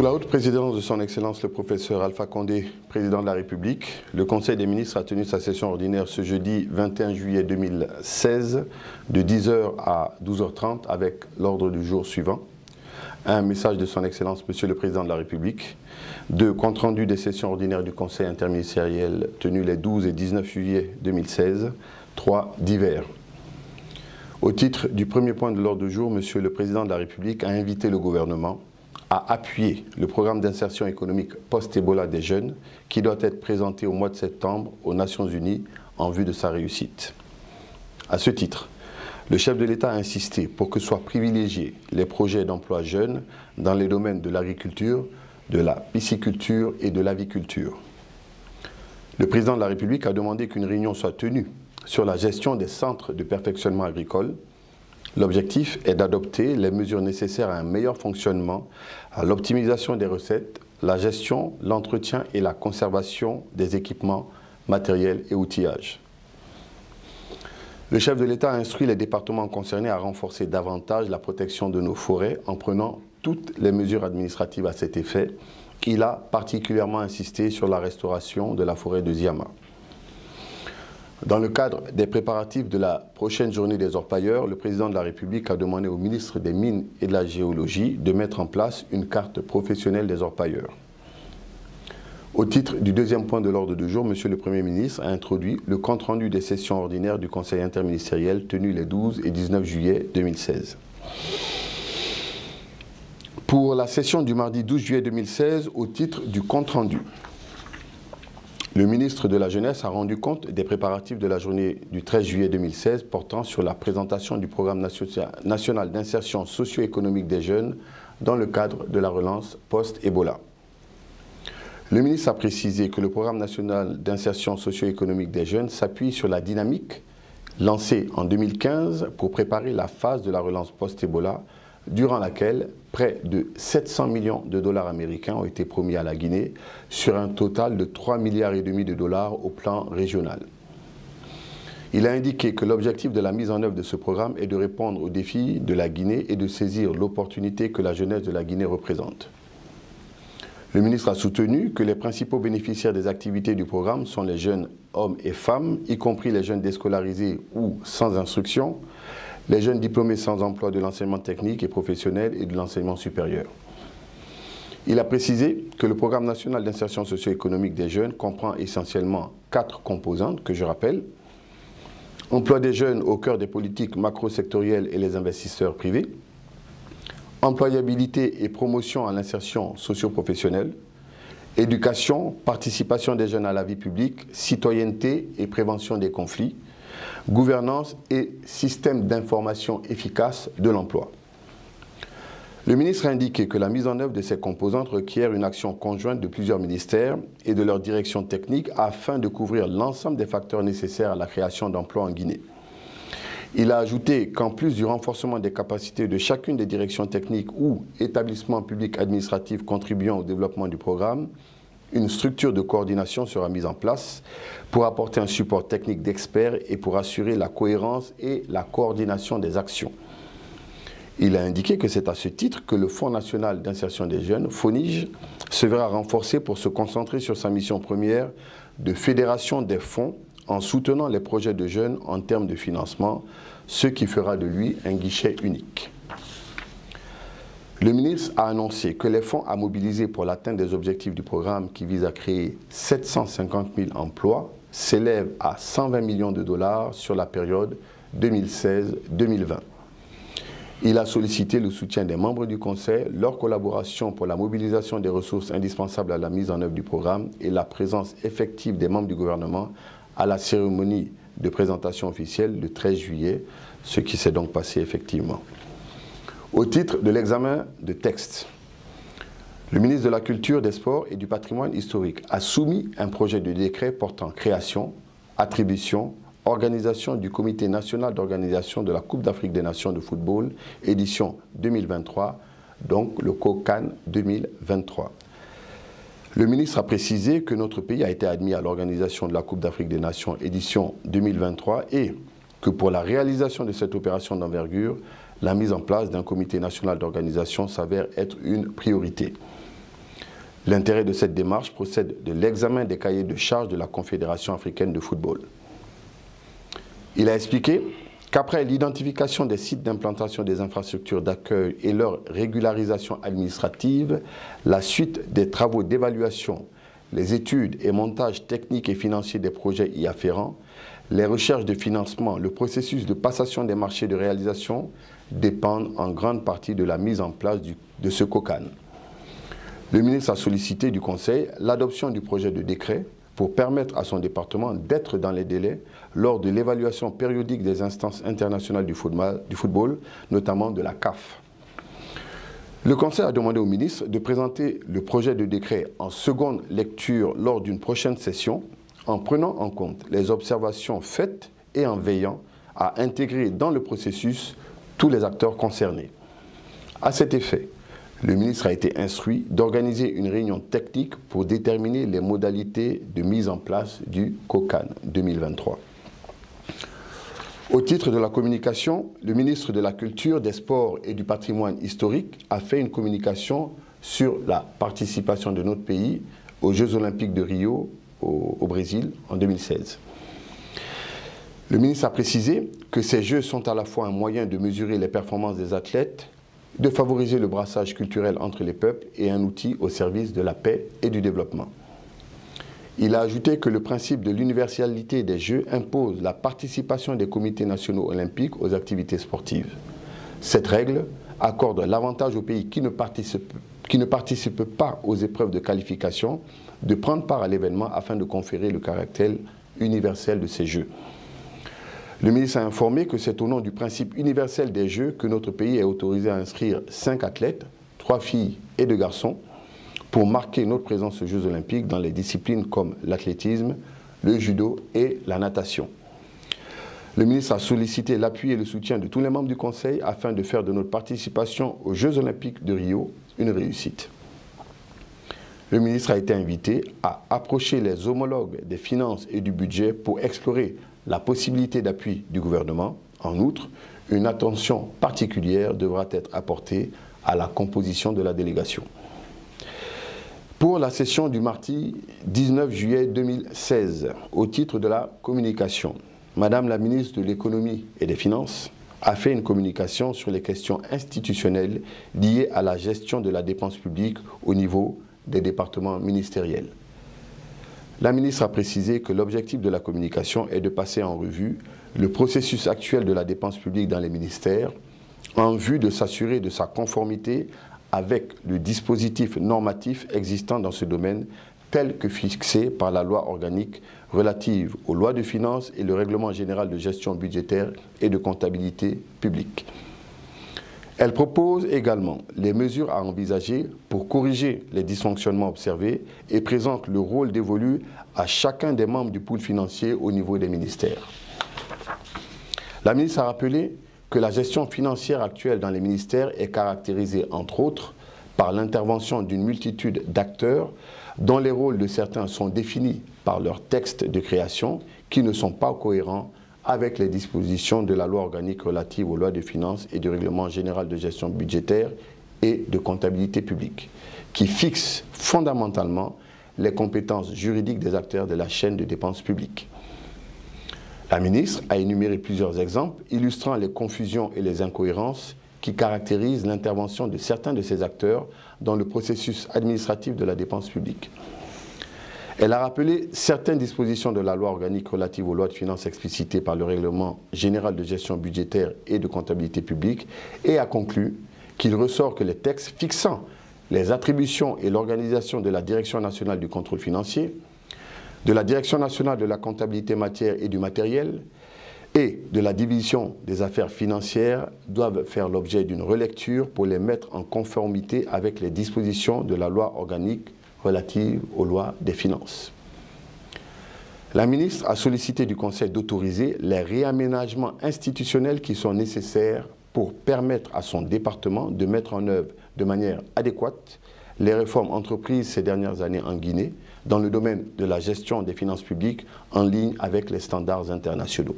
Sous la haute présidence de son Excellence le professeur Alpha Condé, président de la République, le Conseil des ministres a tenu sa session ordinaire ce jeudi 21 juillet 2016 de 10h à 12h30 avec l'ordre du jour suivant. Un message de son Excellence Monsieur le Président de la République, 2 compte rendu des sessions ordinaires du Conseil interministériel tenues les 12 et 19 juillet 2016, 3 divers. Au titre du premier point de l'ordre du jour, Monsieur le Président de la République a invité le gouvernement à appuyer le programme d'insertion économique post-Ebola des jeunes qui doit être présenté au mois de septembre aux Nations Unies en vue de sa réussite. À ce titre, le chef de l'État a insisté pour que soient privilégiés les projets d'emploi jeunes dans les domaines de l'agriculture, de la pisciculture et de l'aviculture. Le président de la République a demandé qu'une réunion soit tenue sur la gestion des centres de perfectionnement agricole. L'objectif est d'adopter les mesures nécessaires à un meilleur fonctionnement, à l'optimisation des recettes, la gestion, l'entretien et la conservation des équipements, matériels et outillages. Le chef de l'État a instruit les départements concernés à renforcer davantage la protection de nos forêts en prenant toutes les mesures administratives à cet effet. Il a particulièrement insisté sur la restauration de la forêt de Ziama. Dans le cadre des préparatifs de la prochaine journée des orpailleurs, le président de la République a demandé au ministre des Mines et de la Géologie de mettre en place une carte professionnelle des orpailleurs. Au titre du deuxième point de l'ordre du jour, Monsieur le Premier ministre a introduit le compte-rendu des sessions ordinaires du Conseil interministériel tenues les 12 et 19 juillet 2016. Pour la session du mardi 12 juillet 2016, au titre du compte-rendu, le ministre de la Jeunesse a rendu compte des préparatifs de la journée du 13 juillet 2016 portant sur la présentation du programme national d'insertion socio-économique des jeunes dans le cadre de la relance post-Ebola. Le ministre a précisé que le programme national d'insertion socio-économique des jeunes s'appuie sur la dynamique lancée en 2015 pour préparer la phase de la relance post-Ebola, durant laquelle près de 700 millions de dollars américains ont été promis à la Guinée sur un total de 3,5 milliards de dollars au plan régional. Il a indiqué que l'objectif de la mise en œuvre de ce programme est de répondre aux défis de la Guinée et de saisir l'opportunité que la jeunesse de la Guinée représente. Le ministre a soutenu que les principaux bénéficiaires des activités du programme sont les jeunes hommes et femmes, y compris les jeunes déscolarisés ou sans instruction, les jeunes diplômés sans emploi de l'enseignement technique et professionnel et de l'enseignement supérieur. Il a précisé que le programme national d'insertion socio-économique des jeunes comprend essentiellement 4 composantes que je rappelle. Emploi des jeunes au cœur des politiques macro-sectorielles et les investisseurs privés. Employabilité et promotion à l'insertion socio-professionnelle. Éducation, participation des jeunes à la vie publique, citoyenneté et prévention des conflits. Gouvernance et système d'information efficace de l'emploi. Le ministre a indiqué que la mise en œuvre de ces composantes requiert une action conjointe de plusieurs ministères et de leurs directions techniques afin de couvrir l'ensemble des facteurs nécessaires à la création d'emplois en Guinée. Il a ajouté qu'en plus du renforcement des capacités de chacune des directions techniques ou établissements publics administratifs contribuant au développement du programme, une structure de coordination sera mise en place pour apporter un support technique d'experts et pour assurer la cohérence et la coordination des actions. Il a indiqué que c'est à ce titre que le Fonds national d'insertion des jeunes, FONIJ, se verra renforcé pour se concentrer sur sa mission première de fédération des fonds en soutenant les projets de jeunes en termes de financement, ce qui fera de lui un guichet unique. Le ministre a annoncé que les fonds à mobiliser pour l'atteinte des objectifs du programme qui vise à créer 750 000 emplois s'élèvent à 120 millions de dollars sur la période 2016-2020. Il a sollicité le soutien des membres du Conseil, leur collaboration pour la mobilisation des ressources indispensables à la mise en œuvre du programme et la présence effective des membres du gouvernement à la cérémonie de présentation officielle le 13 juillet, ce qui s'est donc passé effectivement. Au titre de l'examen de texte, le ministre de la Culture, des Sports et du Patrimoine historique a soumis un projet de décret portant création, attribution, organisation du Comité national d'organisation de la Coupe d'Afrique des Nations de football, édition 2023, donc le COCAN 2023. Le ministre a précisé que notre pays a été admis à l'organisation de la Coupe d'Afrique des Nations, édition 2023, et que pour la réalisation de cette opération d'envergure, la mise en place d'un comité national d'organisation s'avère être une priorité. L'intérêt de cette démarche procède de l'examen des cahiers de charges de la Confédération africaine de football. Il a expliqué qu'après l'identification des sites d'implantation des infrastructures d'accueil et leur régularisation administrative, la suite des travaux d'évaluation, les études et montages techniques et financiers des projets y afférents, les recherches de financement, le processus de passation des marchés de réalisation dépendent en grande partie de la mise en place de ce COCAN. Le ministre a sollicité du Conseil l'adoption du projet de décret pour permettre à son département d'être dans les délais lors de l'évaluation périodique des instances internationales du football, notamment de la CAF. Le Conseil a demandé au ministre de présenter le projet de décret en seconde lecture lors d'une prochaine session, en prenant en compte les observations faites et en veillant à intégrer dans le processus tous les acteurs concernés. À cet effet, le ministre a été instruit d'organiser une réunion technique pour déterminer les modalités de mise en place du COCAN 2023. Au titre de la communication, le ministre de la Culture, des Sports et du Patrimoine historique a fait une communication sur la participation de notre pays aux Jeux Olympiques de Rio au Brésil en 2016. Le ministre a précisé que ces Jeux sont à la fois un moyen de mesurer les performances des athlètes, de favoriser le brassage culturel entre les peuples et un outil au service de la paix et du développement. Il a ajouté que le principe de l'universalité des Jeux impose la participation des comités nationaux olympiques aux activités sportives. Cette règle accorde l'avantage aux pays qui ne participent pas aux épreuves de qualification de prendre part à l'événement afin de conférer le caractère universel de ces Jeux. Le ministre a informé que c'est au nom du principe universel des Jeux que notre pays est autorisé à inscrire 5 athlètes, 3 filles et 2 garçons, pour marquer notre présence aux Jeux Olympiques dans les disciplines comme l'athlétisme, le judo et la natation. Le ministre a sollicité l'appui et le soutien de tous les membres du Conseil afin de faire de notre participation aux Jeux Olympiques de Rio une réussite. Le ministre a été invité à approcher les homologues des finances et du budget pour explorer la possibilité d'appui du gouvernement. En outre, une attention particulière devra être apportée à la composition de la délégation. Pour la session du mardi 19 juillet 2016, au titre de la communication, Madame la ministre de l'Économie et des Finances a fait une communication sur les questions institutionnelles liées à la gestion de la dépense publique au niveau des départements ministériels. La ministre a précisé que l'objectif de la communication est de passer en revue le processus actuel de la dépense publique dans les ministères en vue de s'assurer de sa conformité avec le dispositif normatif existant dans ce domaine tel que fixé par la loi organique relative aux lois de finances et le règlement général de gestion budgétaire et de comptabilité publique. Elle propose également les mesures à envisager pour corriger les dysfonctionnements observés et présente le rôle dévolu à chacun des membres du pool financier au niveau des ministères. La ministre a rappelé que la gestion financière actuelle dans les ministères est caractérisée, entre autres, par l'intervention d'une multitude d'acteurs dont les rôles de certains sont définis par leurs textes de création qui ne sont pas cohérents avec les dispositions de la loi organique relative aux lois de finances et du règlement général de gestion budgétaire et de comptabilité publique, qui fixe fondamentalement les compétences juridiques des acteurs de la chaîne de dépenses publiques. La ministre a énuméré plusieurs exemples illustrant les confusions et les incohérences qui caractérisent l'intervention de certains de ces acteurs dans le processus administratif de la dépense publique. Elle a rappelé certaines dispositions de la loi organique relative aux lois de finances explicitées par le règlement général de gestion budgétaire et de comptabilité publique et a conclu qu'il ressort que les textes fixant les attributions et l'organisation de la Direction nationale du contrôle financier, de la Direction nationale de la comptabilité matière et du matériel et de la division des affaires financières doivent faire l'objet d'une relecture pour les mettre en conformité avec les dispositions de la loi organique relative aux lois des finances. La ministre a sollicité du Conseil d'autoriser les réaménagements institutionnels qui sont nécessaires pour permettre à son département de mettre en œuvre de manière adéquate les réformes entreprises ces dernières années en Guinée dans le domaine de la gestion des finances publiques en ligne avec les standards internationaux.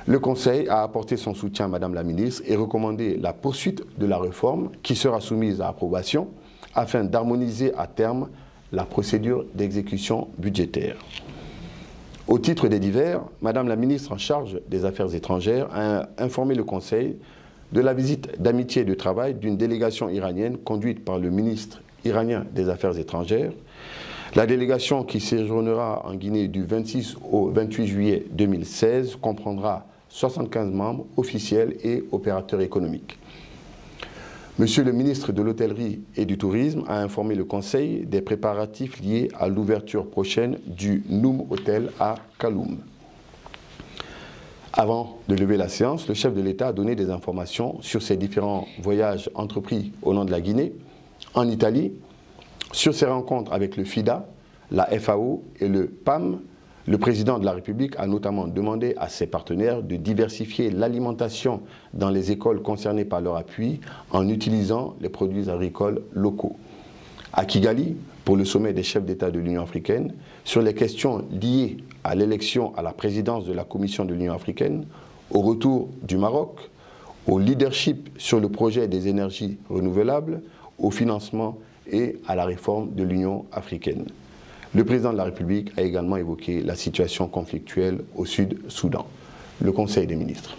Le Conseil a apporté son soutien à Madame la ministre et recommandé la poursuite de la réforme qui sera soumise à approbation afin d'harmoniser à terme la procédure d'exécution budgétaire. Au titre des divers, Madame la ministre en charge des Affaires étrangères a informé le Conseil de la visite d'amitié et de travail d'une délégation iranienne conduite par le ministre iranien des Affaires étrangères. La délégation qui séjournera en Guinée du 26 au 28 juillet 2016 comprendra 75 membres officiels et opérateurs économiques. Monsieur le ministre de l'Hôtellerie et du Tourisme a informé le Conseil des préparatifs liés à l'ouverture prochaine du Noum Hotel à Kaloum. Avant de lever la séance, le chef de l'État a donné des informations sur ses différents voyages entrepris au nom de la Guinée, en Italie, sur ses rencontres avec le FIDA, la FAO et le PAM. Le président de la République a notamment demandé à ses partenaires de diversifier l'alimentation dans les écoles concernées par leur appui en utilisant les produits agricoles locaux. À Kigali, pour le sommet des chefs d'État de l'Union africaine, sur les questions liées à l'élection à la présidence de la Commission de l'Union africaine, au retour du Maroc, au leadership sur le projet des énergies renouvelables, au financement et à la réforme de l'Union africaine. Le président de la République a également évoqué la situation conflictuelle au Sud-Soudan. Le Conseil des ministres.